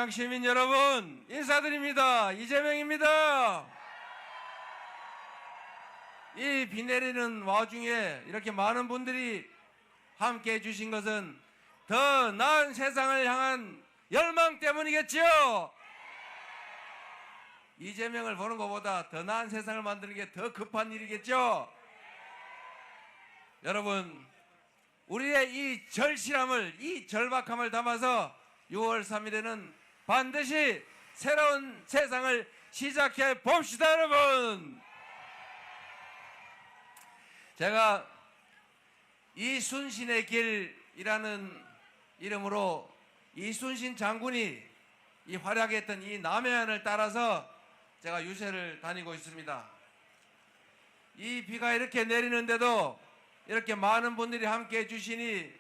시민 여러분 인사드립니다. 이재명입니다. 이 비 내리는 와중에 이렇게 많은 분들이 함께 해주신 것은 더 나은 세상을 향한 열망 때문이겠죠. 이재명을 보는 것보다 더 나은 세상을 만드는 게 더 급한 일이겠죠. 여러분, 우리의 이 절실함을, 이 절박함을 담아서 6월 3일에는 반드시 새로운 세상을 시작해 봅시다, 여러분. 제가 이순신의 길이라는 이름으로 이순신 장군이 이 활약했던 이 남해안을 따라서 제가 유세를 다니고 있습니다. 이 비가 이렇게 내리는데도 이렇게 많은 분들이 함께 해주시니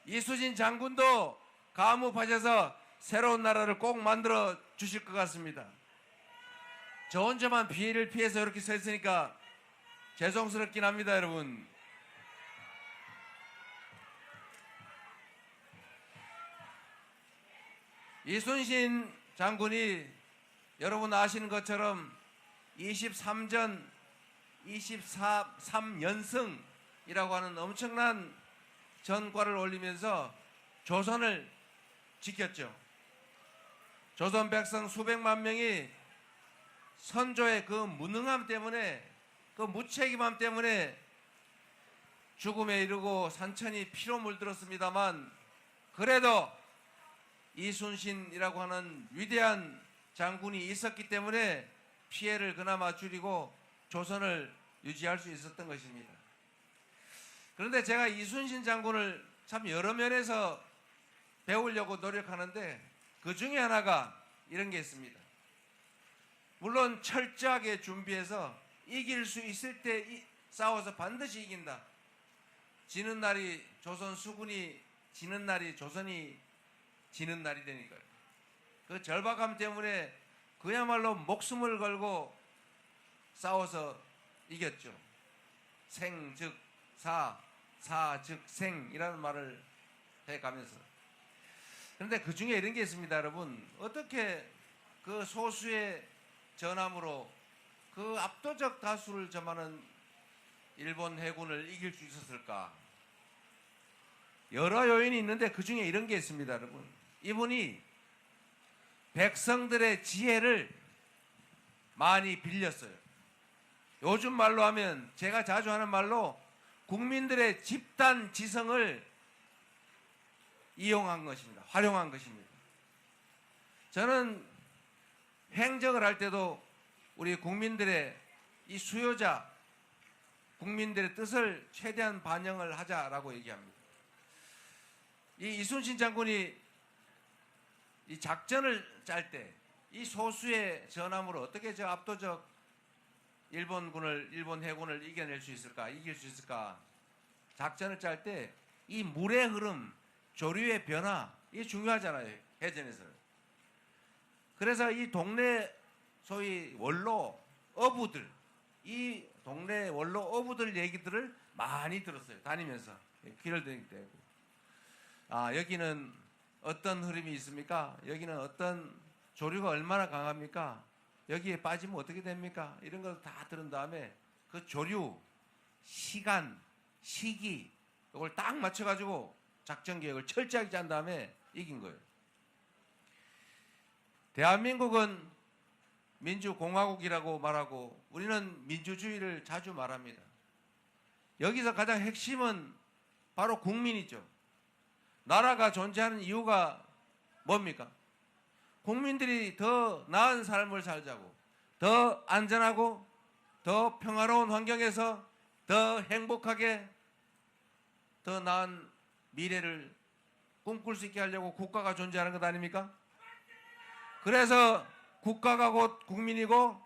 이순신 장군도 감옥하셔서 새로운 나라를 꼭 만들어 주실 것 같습니다. 저 혼자만 비를 피해서 이렇게 서 있으니까 죄송스럽긴 합니다, 여러분. 이순신 장군이 여러분 아시는 것처럼 23연승이라고 하는 엄청난 전과를 올리면서 조선을 지켰죠. 조선 백성 수백만 명이 선조의 그 무능함 때문에, 그 무책임함 때문에 죽음에 이르고 산천이 피로 물들었습니다만, 그래도 이순신이라고 하는 위대한 장군이 있었기 때문에 피해를 그나마 줄이고 조선을 유지할 수 있었던 것입니다. 그런데 제가 이순신 장군을 참 여러 면에서 배우려고 노력하는데 그 중에 하나가 이런 게 있습니다. 물론 철저하게 준비해서 이길 수 있을 때 싸워서 반드시 이긴다. 지는 날이 조선 수군이 지는 날이 조선이 지는 날이 되니까요. 그 절박함 때문에 그야말로 목숨을 걸고 싸워서 이겼죠. 생 즉 사, 사 즉 생이라는 말을 해가면서. 그런데 그 중에 이런 게 있습니다, 여러분. 어떻게 그 소수의 전함으로 그 압도적 다수를 점하는 일본 해군을 이길 수 있었을까? 여러 요인이 있는데 그 중에 이런 게 있습니다, 여러분. 이분이 백성들의 지혜를 많이 빌렸어요. 요즘 말로 하면, 제가 자주 하는 말로 국민들의 집단 지성을 이용한 것입니다. 활용한 것입니다. 저는 행정을 할 때도 우리 국민들의 이 수요자, 국민들의 뜻을 최대한 반영을 하자라고 얘기합니다. 이 이순신 장군이 이 작전을 짤 때 이 소수의 전함으로 어떻게 저 압도적 일본 해군을 이겨낼 수 있을까, 이길 수 있을까, 작전을 짤 때 이 물의 흐름, 조류의 변화, 이게 중요하잖아요, 해전에서. 그래서 이 동네 소위 원로 어부들, 이 동네 원로 어부들 얘기들을 많이 들었어요, 다니면서. 길을 다닐 때. 여기는 어떤 흐름이 있습니까? 여기는 어떤 조류가 얼마나 강합니까? 여기에 빠지면 어떻게 됩니까? 이런 걸 다 들은 다음에 그 조류, 시간, 시기, 이걸 딱 맞춰가지고 작전 계획을 철저하게 짠 다음에 이긴 거예요. 대한민국은 민주공화국이라고 말하고 우리는 민주주의를 자주 말합니다. 여기서 가장 핵심은 바로 국민이죠. 나라가 존재하는 이유가 뭡니까? 국민들이 더 나은 삶을 살자고, 더 안전하고 더 평화로운 환경에서 더 행복하게 더 나은 미래를 꿈꿀 수 있게 하려고 국가가 존재하는 것 아닙니까? 그래서 국가가 곧 국민이고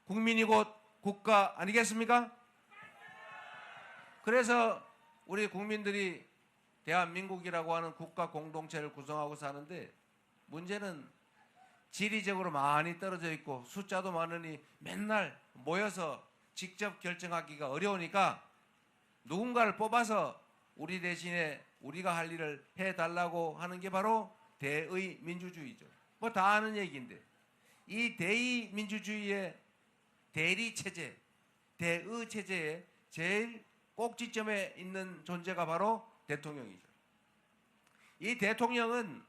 국민이 곧 국가 아니겠습니까? 그래서 우리 국민들이 대한민국이라고 하는 국가 공동체를 구성하고 사는데, 문제는 지리적으로 많이 떨어져 있고 숫자도 많으니 맨날 모여서 직접 결정하기가 어려우니까 누군가를 뽑아서 우리 대신에 우리가 할 일을 해달라고 하는 게 바로 대의 민주주의죠. 뭐 다 아는 얘기인데 이 대의 민주주의의 대리 체제, 대의 체제의 제일 꼭지점에 있는 존재가 바로 대통령이죠. 이 대통령은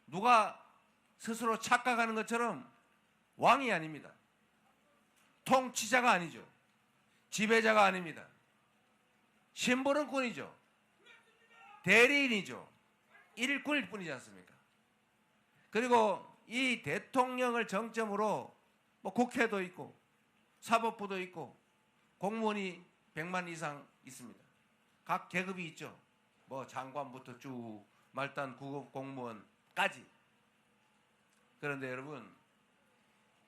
누가 스스로 착각하는 것처럼 왕이 아닙니다. 통치자가 아니죠. 지배자가 아닙니다. 심부름꾼이죠. 대리인이죠. 일꾼일 뿐이지 않습니까? 그리고 이 대통령을 정점으로 뭐 국회도 있고 사법부도 있고 공무원이 100만 이상 있습니다. 각 계급이 있죠. 뭐 장관부터 쭉 말단 구급 공무원까지. 그런데 여러분,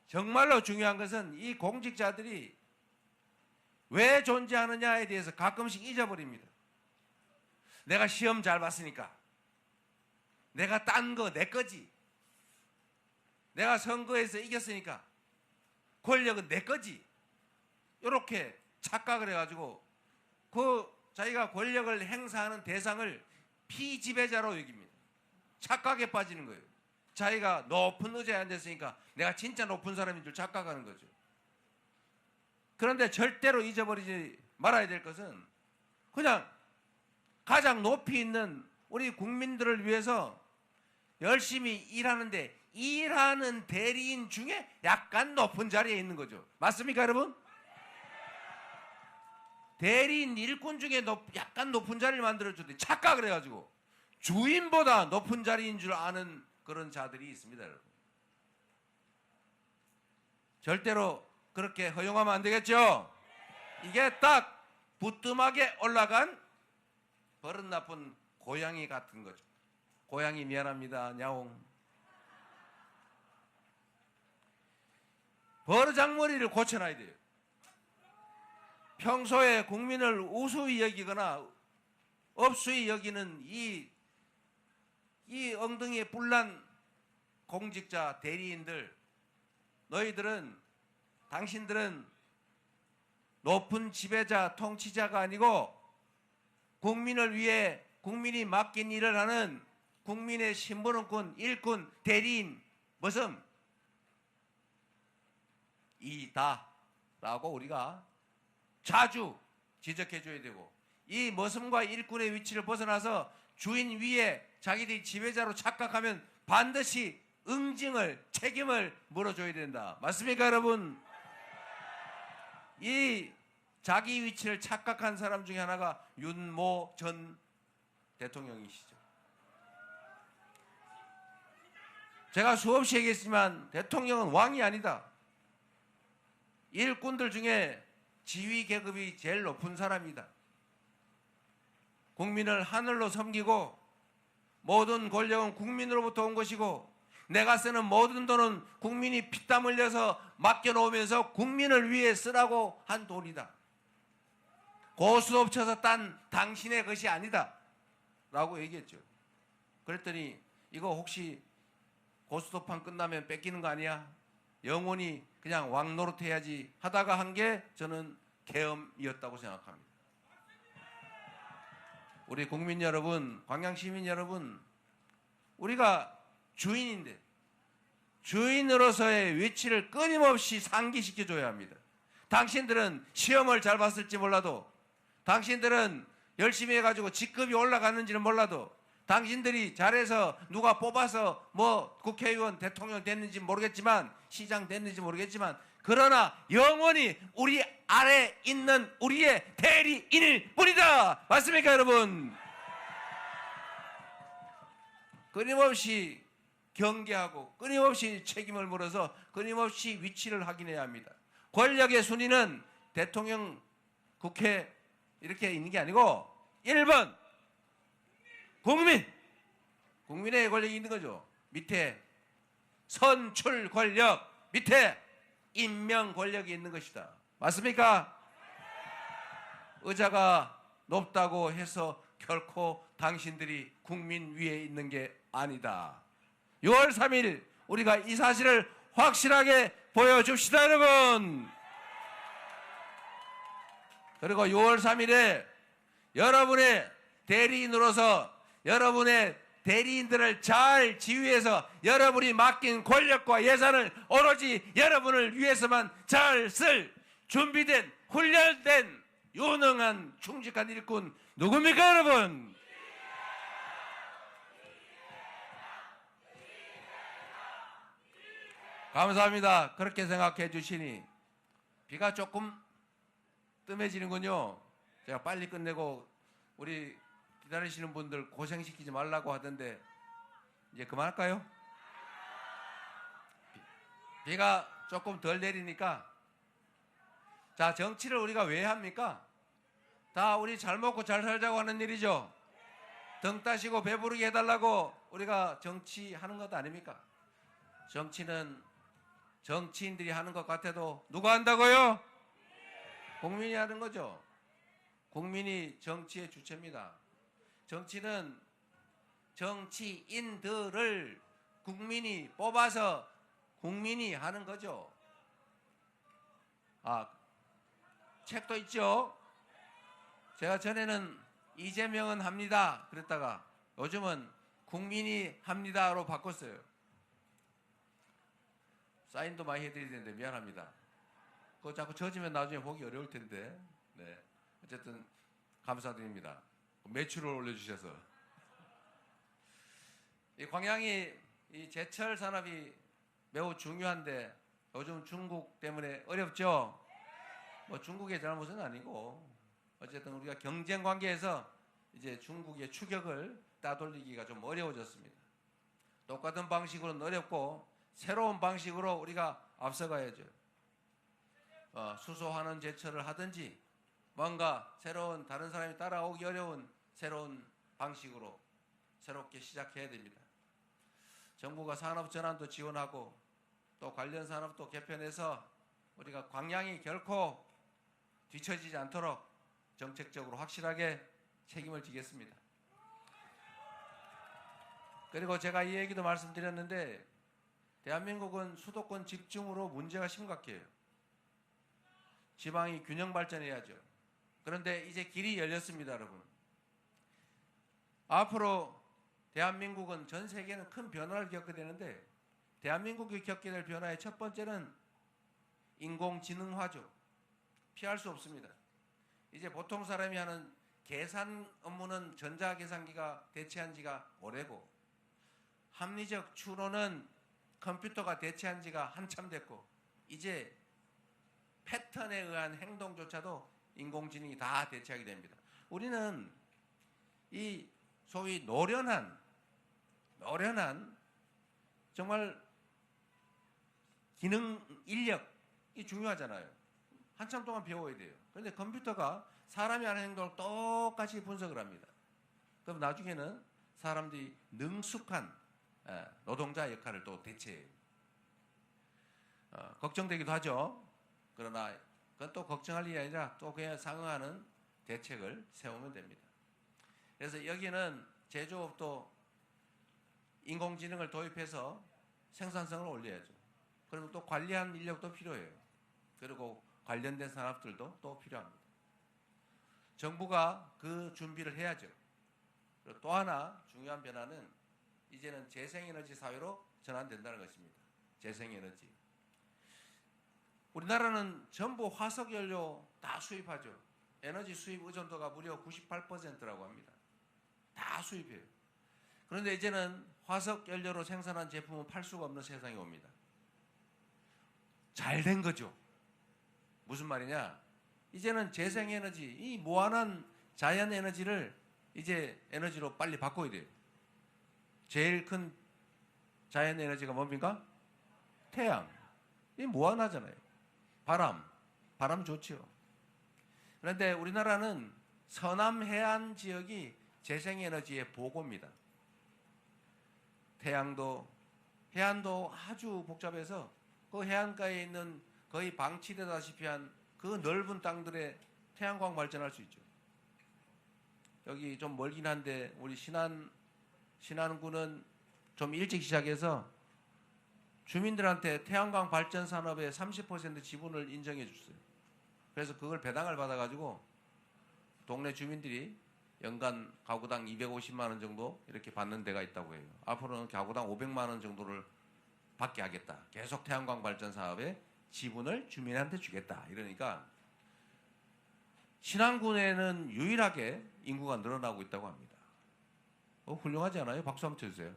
정말로 중요한 것은 이 공직자들이 왜 존재하느냐에 대해서 가끔씩 잊어버립니다. 내가 시험 잘 봤으니까, 내가 딴 거 내 거지, 내가 선거에서 이겼으니까 권력은 내 거지, 이렇게 착각을 해가지고 그 자기가 권력을 행사하는 대상을 피지배자로 여깁니다. 착각에 빠지는 거예요. 자기가 높은 의자에 앉았으니까 내가 진짜 높은 사람인 줄 착각하는 거죠. 그런데 절대로 잊어버리지 말아야 될 것은 그냥 가장 높이 있는 우리 국민들을 위해서 열심히 일하는데 일하는 대리인 중에 약간 높은 자리에 있는 거죠. 맞습니까, 여러분? 대리인 일꾼 중에 약간 높은 자리를 만들어줬는데 착각을 해가지고 주인보다 높은 자리인 줄 아는 그런 자들이 있습니다, 여러분. 절대로 그렇게 허용하면 안 되겠죠? 이게 딱 부뚜막에 올라간 버릇 나쁜 고양이 같은 거죠. 고양이 미안합니다, 야옹. 버르장머리를 고쳐놔야 돼요. 평소에 국민을 우수히 여기거나 업수히 여기는 이 엉덩이에 뿔난 공직자 대리인들, 당신들은 높은 지배자, 통치자가 아니고 국민을 위해 국민이 맡긴 일을 하는 국민의 심부름꾼, 일꾼, 대리인, 머슴 이다라고 우리가 자주 지적해줘야 되고, 이 머슴과 일꾼의 위치를 벗어나서 주인 위에 자기들이 지배자로 착각하면 반드시 응징을, 책임을 물어줘야 된다. 맞습니까, 여러분? 이 자기 위치를 착각한 사람 중에 하나가 윤모 전 대통령이시죠. 제가 수없이 얘기했지만 대통령은 왕이 아니다. 일꾼들 중에 지휘 계급이 제일 높은 사람이다. 국민을 하늘로 섬기고 모든 권력은 국민으로부터 온 것이고 내가 쓰는 모든 돈은 국민이 피땀 흘려서 맡겨놓으면서 국민을 위해 쓰라고 한 돈이다. 고스톱 쳐서 딴 당신의 것이 아니다 라고 얘기했죠. 그랬더니 이거 혹시 고스톱판 끝나면 뺏기는 거 아니야? 영원히 그냥 왕노릇 해야지 하다가 한 게 저는 계엄이었다고 생각합니다. 우리 국민 여러분, 광양시민 여러분, 우리가 주인인데 주인으로서의 위치를 끊임없이 상기시켜줘야 합니다. 당신들은 시험을 잘 봤을지 몰라도, 당신들은 열심히 해가지고 직급이 올라갔는지는 몰라도, 당신들이 잘해서 누가 뽑아서 뭐 국회의원, 대통령 됐는지 모르겠지만, 시장 됐는지 모르겠지만, 그러나 영원히 우리 아래 있는 우리의 대리인일 뿐이다. 맞습니까, 여러분? 끊임없이 경계하고 끊임없이 책임을 물어서 끊임없이 위치를 확인해야 합니다. 권력의 순위는 대통령, 국회 이렇게 있는 게 아니고 1번 국민의 권력이 있는 거죠. 밑에 선출 권력, 밑에 임명 권력이 있는 것이다. 맞습니까? 의자가 높다고 해서 결코 당신들이 국민 위에 있는 게 아니다. 6월 3일 우리가 이 사실을 확실하게 보여줍시다, 여러분. 그리고 6월 3일에 여러분의 대리인으로서 여러분의 대리인들을 잘 지휘해서 여러분이 맡긴 권력과 예산을 오로지 여러분을 위해서만 잘 쓸 준비된 훈련된 유능한 충직한 일꾼 누굽니까 여러분? 감사합니다. 그렇게 생각해 주시니 비가 조금 뜸해지는군요. 제가 빨리 끝내고 우리 기다리시는 분들 고생시키지 말라고 하던데 이제 그만할까요? 비가 조금 덜 내리니까 자, 정치를 우리가 왜 합니까? 다 우리 잘 먹고 잘 살자고 하는 일이죠. 등 따시고 배부르게 해달라고 우리가 정치하는 것 아닙니까? 정치는 정치인들이 하는 것 같아도 누가 한다고요? 국민이 하는 거죠. 국민이 정치의 주체입니다. 정치는 정치인들을 국민이 뽑아서 국민이 하는 거죠. 책도 있죠. 제가 전에는 이재명은 합니다 그랬다가 요즘은 국민이 합니다로 바꿨어요. 사인도 많이 해드려야 되는데 미안합니다. 그거 자꾸 젖으면 나중에 보기 어려울 텐데. 네. 어쨌든 감사드립니다. 매출을 올려주셔서. 이 광양이 이 제철 산업이 매우 중요한데 요즘 중국 때문에 어렵죠. 뭐 중국의 잘못은 아니고 어쨌든 우리가 경쟁 관계에서 이제 중국의 추격을 따돌리기가 좀 어려워졌습니다. 똑같은 방식으로는 어렵고 새로운 방식으로 우리가 앞서가야죠. 수소환원 제철을 하든지 뭔가 새로운 다른 사람이 따라오기 어려운 새로운 방식으로 새롭게 시작해야 됩니다. 정부가 산업 전환도 지원하고 또 관련 산업도 개편해서 우리가 광양이 결코 뒤처지지 않도록 정책적으로 확실하게 책임을 지겠습니다. 그리고 제가 이 얘기도 말씀드렸는데 대한민국은 수도권 집중으로 문제가 심각해요. 지방이 균형 발전해야죠. 그런데 이제 길이 열렸습니다, 여러분. 앞으로 대한민국은 전 세계는 큰 변화를 겪게 되는데 대한민국이 겪게 될 변화의 첫 번째는 인공지능화죠. 피할 수 없습니다. 이제 보통 사람이 하는 계산 업무는 전자계산기가 대체한 지가 오래고 합리적 추론은 컴퓨터가 대체한 지가 한참 됐고 이제 패턴에 의한 행동조차도 인공지능이 다 대체하게 됩니다. 우리는 이 소위 노련한 정말 기능 인력이 중요하잖아요. 한참 동안 배워야 돼요. 그런데 컴퓨터가 사람이 하는 행동을 똑같이 분석을 합니다. 그럼 나중에는 사람들이 능숙한 노동자 역할을 또 대체해요. 걱정되기도 하죠. 그러나 그건 또 걱정할 일이 아니라 또 그에 상응하는 대책을 세우면 됩니다. 그래서 여기는 제조업도 인공지능을 도입해서 생산성을 올려야죠. 그리고 또 관리하는 인력도 필요해요. 그리고 관련된 산업들도 또 필요합니다. 정부가 그 준비를 해야죠. 그리고 또 하나 중요한 변화는 이제는 재생에너지 사회로 전환된다는 것입니다. 재생에너지. 우리나라는 전부 화석연료 다 수입하죠. 에너지 수입 의존도가 무려 98%라고 합니다. 다 수입해요. 그런데 이제는 화석연료로 생산한 제품은 팔 수가 없는 세상이 옵니다. 잘 된 거죠. 무슨 말이냐? 이제는 재생에너지, 이 무한한 자연에너지를 이제 에너지로 빨리 바꿔야 돼요. 제일 큰 자연에너지가 뭡니까? 태양. 이 무한하잖아요. 바람 좋죠. 그런데 우리나라는 서남 해안 지역이 재생에너지의 보고입니다. 해안도 아주 복잡해서 그 해안가에 있는 거의 방치되다시피 한 그 넓은 땅들에 태양광 발전할 수 있죠. 여기 좀 멀긴 한데 우리 신안군은 좀 일찍 시작해서 주민들한테 태양광 발전 산업의 30% 지분을 인정해 줬어요. 그래서 그걸 배당을 받아가지고 동네 주민들이 연간 가구당 250만 원 정도 이렇게 받는 데가 있다고 해요. 앞으로는 가구당 500만 원 정도를 받게 하겠다. 계속 태양광 발전 사업에 지분을 주민한테 주겠다. 이러니까 신안군에는 유일하게 인구가 늘어나고 있다고 합니다. 훌륭하지 않아요? 박수 한번 쳐주세요.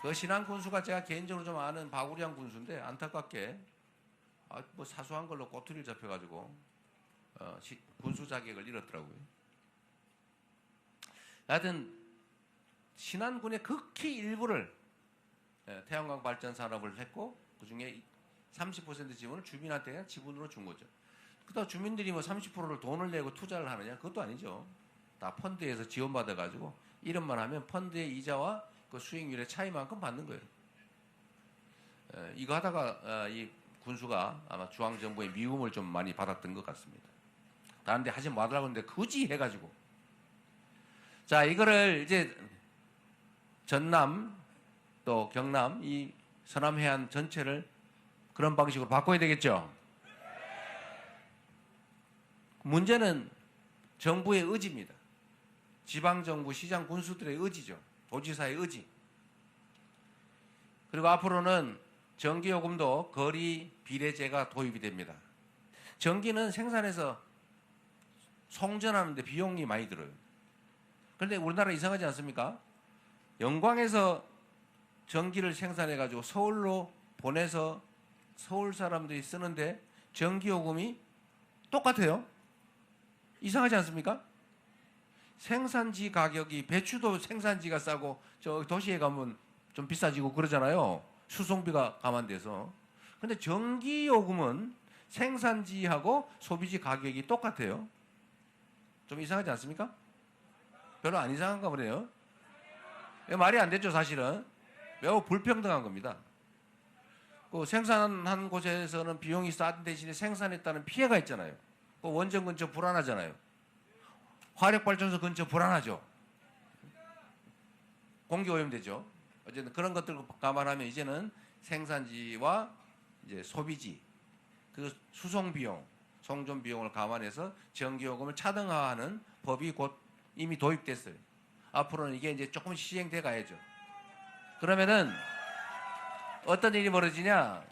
그 신안 군수가 제가 개인적으로 좀 아는 바구리안 군수인데 안타깝게 뭐 사소한 걸로 꼬투리를 잡혀가지고 군수 자격을 잃었더라고요. 하여튼 신안군의 극히 일부를 태양광 발전 산업을 했고 그중에 30% 지분을 주민한테 그냥 지분으로 준 거죠. 그렇다고 주민들이 뭐 30%를 돈을 내고 투자를 하느냐? 그것도 아니죠. 다 펀드에서 지원받아가지고 이름만 하면 펀드의 이자와 그 수익률의 차이만큼 받는 거예요. 이거 하다가 이 군수가 아마 중앙정부의 미움을 좀 많이 받았던 것 같습니다. 다른데 하지 말라고 했는데 굳이 해가지고. 자, 이거를 이제 전남 또 경남 이 서남해안 전체를 그런 방식으로 바꿔야 되겠죠. 문제는 정부의 의지입니다. 지방정부, 시장, 군수들의 의지죠. 도지사의 의지. 그리고 앞으로는 전기요금도 거리 비례제가 도입이 됩니다. 전기는 생산해서 송전하는데 비용이 많이 들어요. 그런데 우리나라 이상하지 않습니까? 영광에서 전기를 생산해가지고 서울로 보내서 서울 사람들이 쓰는데 전기요금이 똑같아요. 이상하지 않습니까? 생산지 가격이 배추도 생산지가 싸고 저 도시에 가면 좀 비싸지고 그러잖아요. 수송비가 감안돼서. 근데 전기요금은 생산지하고 소비지 가격이 똑같아요. 좀 이상하지 않습니까? 별로 안 이상한가 보네요. 말이 안 되죠, 사실은. 매우 불평등한 겁니다. 그 생산한 곳에서는 비용이 싼 대신에 생산했다는 피해가 있잖아요. 그 원전 근처 불안하잖아요. 화력발전소 근처 불안하죠. 공기오염되죠. 어쨌든 그런 것들 감안하면 이제는 생산지와 이제 소비지, 그 수송 비용, 송전 비용을 감안해서 전기요금을 차등화하는 법이 곧 이미 도입됐어요. 앞으로는 이게 이제 조금 시행돼 가야죠. 그러면은 어떤 일이 벌어지냐?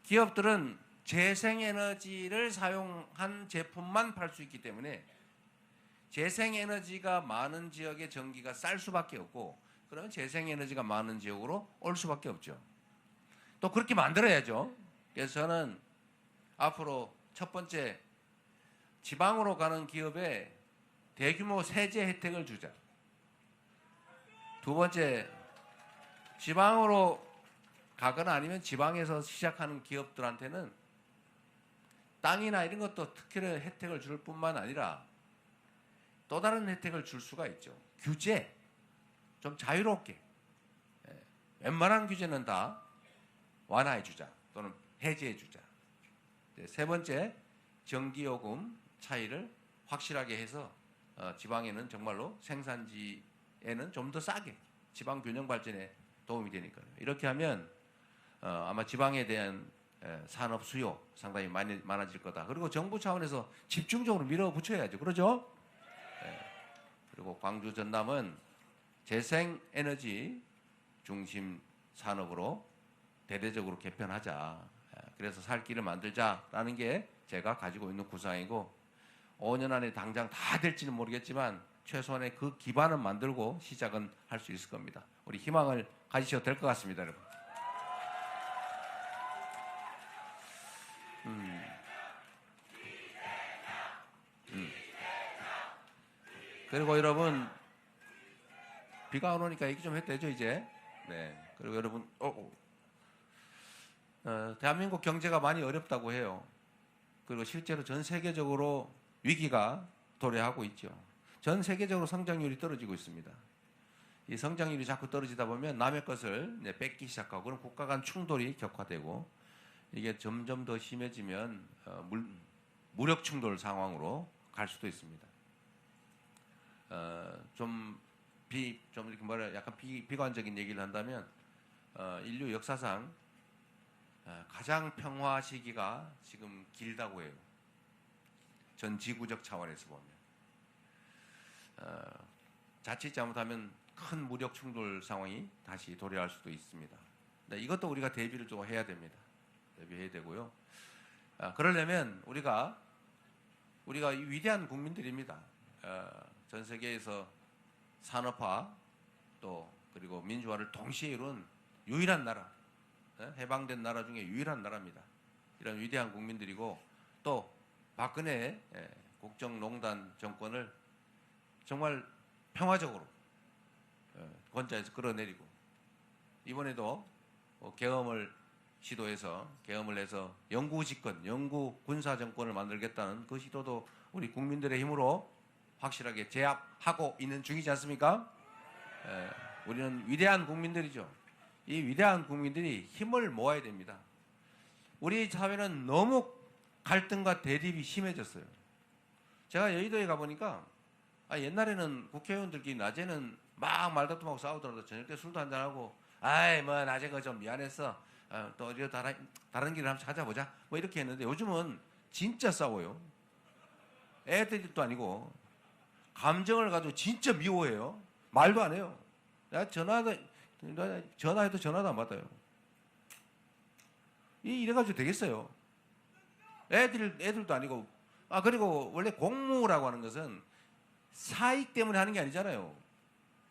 기업들은 재생에너지를 사용한 제품만 팔 수 있기 때문에 재생에너지가 많은 지역의 전기가 쌀 수밖에 없고 그러면 재생에너지가 많은 지역으로 올 수밖에 없죠. 또 그렇게 만들어야죠. 그래서 저는 앞으로 첫 번째 지방으로 가는 기업에 대규모 세제 혜택을 주자. 두 번째 지방으로 가거나 아니면 지방에서 시작하는 기업들한테는 땅이나 이런 것도 특별히 혜택을 줄 뿐만 아니라 또 다른 혜택을 줄 수가 있죠. 규제, 좀 자유롭게. 웬만한 규제는 다 완화해 주자 또는 해제해 주자. 세 번째, 전기요금 차이를 확실하게 해서 지방에는 정말로 생산지에는 좀 더 싸게 지방 균형 발전에 도움이 되니까요. 이렇게 하면 아마 지방에 대한 산업 수요 상당히 많아질 거다. 그리고 정부 차원에서 집중적으로 밀어붙여야죠. 그러죠? 그리고 광주 전남은 재생에너지 중심 산업으로 대대적으로 개편하자. 그래서 살 길을 만들자라는 게 제가 가지고 있는 구상이고 5년 안에 당장 다 될지는 모르겠지만 최소한의 그 기반은 만들고 시작은 할 수 있을 겁니다. 우리 희망을 가지셔도 될 것 같습니다, 여러분. 그리고 여러분 비가 안 오니까 얘기 좀 해도 되죠 이제. 네. 그리고 여러분 대한민국 경제가 많이 어렵다고 해요. 그리고 실제로 전 세계적으로 위기가 도래하고 있죠. 전 세계적으로 성장률이 떨어지고 있습니다. 이 성장률이 자꾸 떨어지다 보면 남의 것을 뺏기 시작하고 그럼 국가 간 충돌이 격화되고 이게 점점 더 심해지면 무력 충돌 상황으로 갈 수도 있습니다. 좀 이렇게 약간 비관적인 얘기를 한다면 인류 역사상 가장 평화 시기가 지금 길다고 해요. 전 지구적 차원에서 보면. 자칫 잘못하면 큰 무력 충돌 상황이 다시 도래할 수도 있습니다. 네, 이것도 우리가 대비를 좀 해야 됩니다. 대비해야 되고요. 그러려면 우리가 위대한 국민들입니다. 전 세계에서 산업화 또 그리고 민주화를 동시에 이룬 유일한 나라, 해방된 나라 중에 유일한 나라입니다. 이런 위대한 국민들이고 또 박근혜 국정농단 정권을 정말 평화적으로 권좌에서 끌어내리고 이번에도 계엄을 시도해서 계엄을 해서 영구 집권, 영구 군사 정권을 만들겠다는 그 시도도 우리 국민들의 힘으로 확실하게 제압하고 있는 중이지 않습니까? 우리는 위대한 국민들이죠. 이 위대한 국민들이 힘을 모아야 됩니다. 우리 사회는 너무 갈등과 대립이 심해졌어요. 제가 여의도에 가보니까 옛날에는 국회의원들끼리 낮에는 막 말다툼하고 싸우더라도 저녁 때 술도 한잔하고 뭐 낮에 그 좀 미안했어. 또 어디 다른 길을 한번 찾아보자. 뭐 이렇게 했는데 요즘은 진짜 싸워요. 애들도 아니고 감정을 가지고 진짜 미워해요. 말도 안 해요. 내가 전화해도 전화도 안 받아요. 이래가지고 되겠어요. 애들도 아니고 그리고 원래 공무라고 하는 것은 사익 때문에 하는 게 아니잖아요.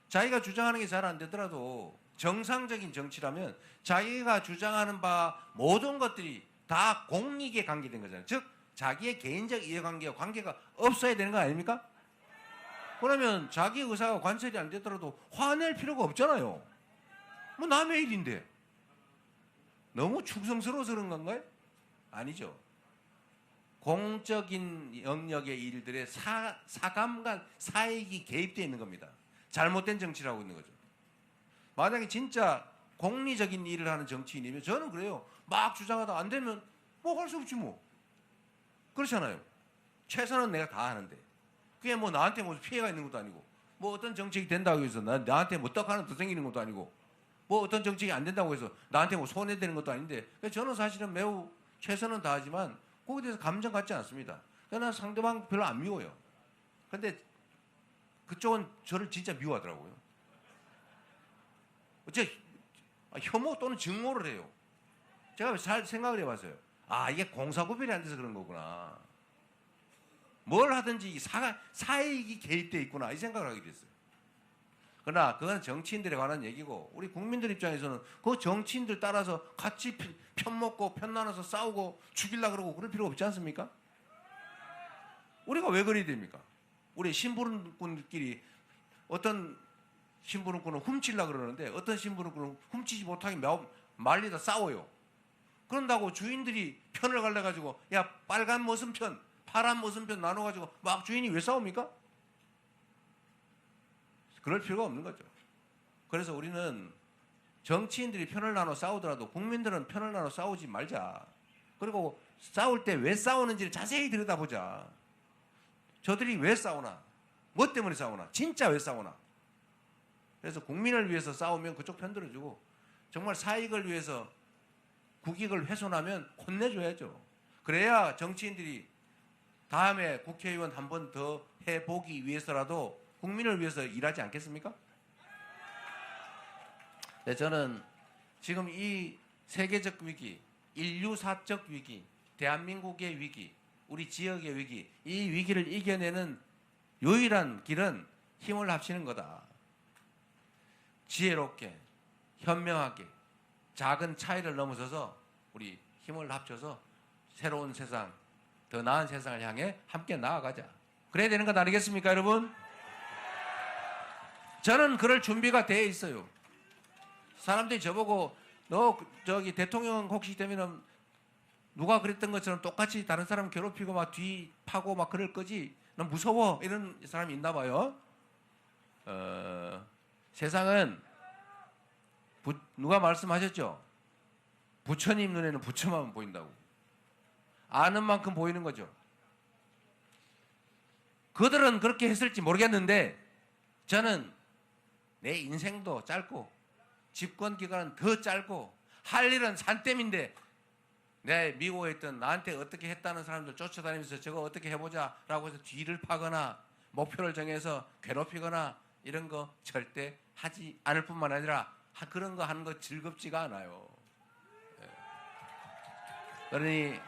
자기가 주장하는 게 잘 안 되더라도 정상적인 정치라면 자기가 주장하는 바 모든 것들이 다 공익에 관계된 거잖아요. 즉 자기의 개인적 이해관계와 관계가 없어야 되는 거 아닙니까? 그러면 자기 의사가 관철이 안 되더라도 화낼 필요가 없잖아요. 뭐 남의 일인데. 너무 충성스러워서 그런 건가요? 아니죠. 공적인 영역의 일들에 사감과 사익이 개입되어 있는 겁니다. 잘못된 정치를 하고 있는 거죠. 만약에 진짜 공리적인 일을 하는 정치인이면 저는 그래요. 막 주장하다 안 되면 뭐 할 수 없지 뭐. 그렇잖아요. 최선은 내가 다 하는데 그게 뭐 나한테 뭐 피해가 있는 것도 아니고 뭐 어떤 정책이 된다고 해서 나한테 뭐 떡 하나 더 생기는 것도 아니고 뭐 어떤 정책이 안 된다고 해서 나한테 뭐 손해되는 것도 아닌데 저는 사실은 매우 최선은 다하지만 거기에 대해서 감정 갖지 않습니다. 그러나 상대방 별로 안 미워요. 근데 그쪽은 저를 진짜 미워하더라고요. 혐오 또는 증오를 해요. 제가 잘 생각을 해봤어요. 이게 공사구별이 안 돼서 그런 거구나. 뭘 하든지 사익이 개입되어 있구나 이 생각을 하게 됐어요. 그러나 그건 정치인들에 관한 얘기고 우리 국민들 입장에서는 그 정치인들 따라서 같이 편먹고 편나눠서 싸우고 죽이려고 그러고 그럴 필요 없지 않습니까? 우리가 왜 그래야 됩니까? 우리 심부름꾼끼리 어떤 심부름꾼은 훔치려고 그러는데 어떤 심부름꾼은 훔치지 못하게 말리다 싸워요. 그런다고 주인들이 편을 갈라가지고 야 빨간 무슨 편 파란 무슨 편 나눠가지고 막 주인이 왜 싸웁니까? 그럴 필요가 없는 거죠. 그래서 우리는 정치인들이 편을 나눠 싸우더라도 국민들은 편을 나눠 싸우지 말자. 그리고 싸울 때 왜 싸우는지를 자세히 들여다보자. 저들이 왜 싸우나? 뭐 때문에 싸우나? 진짜 왜 싸우나? 그래서 국민을 위해서 싸우면 그쪽 편 들어주고 정말 사익을 위해서 국익을 훼손하면 혼내줘야죠. 그래야 정치인들이 다음에 국회의원 한 번 더 해보기 위해서라도 국민을 위해서 일하지 않겠습니까? 네, 저는 지금 이 세계적 위기, 인류사적 위기, 대한민국의 위기, 우리 지역의 위기, 이 위기를 이겨내는 유일한 길은 힘을 합치는 거다. 지혜롭게, 현명하게, 작은 차이를 넘어서서 우리 힘을 합쳐서 새로운 세상, 더 나은 세상을 향해 함께 나아가자. 그래야 되는 것 아니겠습니까, 여러분? 저는 그럴 준비가 돼 있어요. 사람들이 저보고 너 저기 대통령 혹시 되면은 누가 그랬던 것처럼 똑같이 다른 사람 괴롭히고 막 뒤 파고 막 그럴 거지? 난 무서워. 이런 사람이 있나 봐요. 세상은 누가 말씀하셨죠? 부처님 눈에는 부처만 보인다고. 아는 만큼 보이는 거죠. 그들은 그렇게 했을지 모르겠는데 저는 내 인생도 짧고 집권 기간은 더 짧고 할 일은 산더미인데 내 미워했던 나한테 어떻게 했다는 사람들 쫓아다니면서 저거 어떻게 해보자 라고 해서 뒤를 파거나 목표를 정해서 괴롭히거나 이런 거 절대 하지 않을 뿐만 아니라 그런 거 하는 거 즐겁지가 않아요. 그러니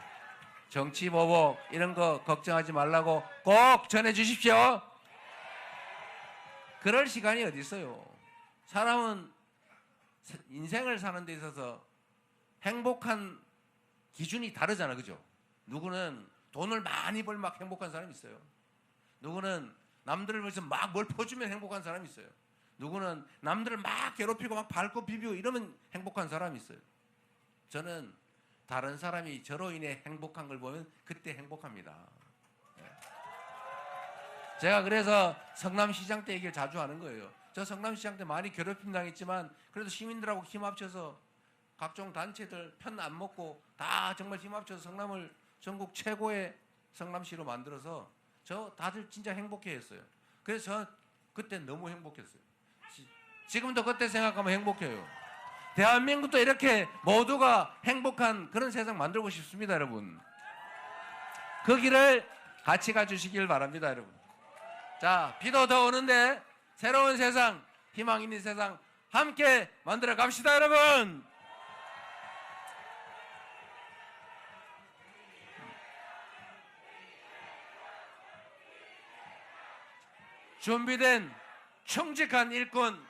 정치 보복 이런 거 걱정하지 말라고 꼭 전해 주십시오. 그럴 시간이 어디 있어요. 사람은 인생을 사는 데 있어서 행복한 기준이 다르잖아, 그죠? 누구는 돈을 많이 벌면 막 행복한 사람이 있어요. 누구는 남들을 위해서 막 뭘 퍼주면 행복한 사람이 있어요. 누구는 남들을 막 괴롭히고 막 밟고 비비고 이러면 행복한 사람이 있어요. 저는 다른 사람이 저로 인해 행복한 걸 보면 그때 행복합니다. 제가 그래서 성남시장 때 얘기를 자주 하는 거예요. 저 성남시장 때 많이 괴롭힘 당했지만 그래도 시민들하고 힘 합쳐서 각종 단체들 편 안 먹고 다 정말 힘 합쳐서 성남을 전국 최고의 성남시로 만들어서 저 다들 진짜 행복해 했어요. 그래서 저 그때 너무 행복했어요. 지금도 그때 생각하면 행복해요. 대한민국도 이렇게 모두가 행복한 그런 세상 만들고 싶습니다, 여러분. 그 길을 같이 가주시길 바랍니다, 여러분. 자, 비도 더 오는데 새로운 세상, 희망 있는 세상 함께 만들어 갑시다, 여러분. 준비된 충직한 일꾼,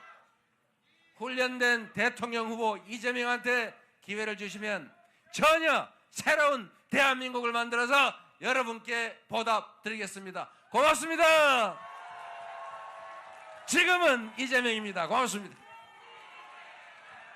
훈련된 대통령 후보 이재명한테 기회를 주시면 전혀 새로운 대한민국을 만들어서 여러분께 보답드리겠습니다. 고맙습니다. 지금은 이재명입니다. 고맙습니다.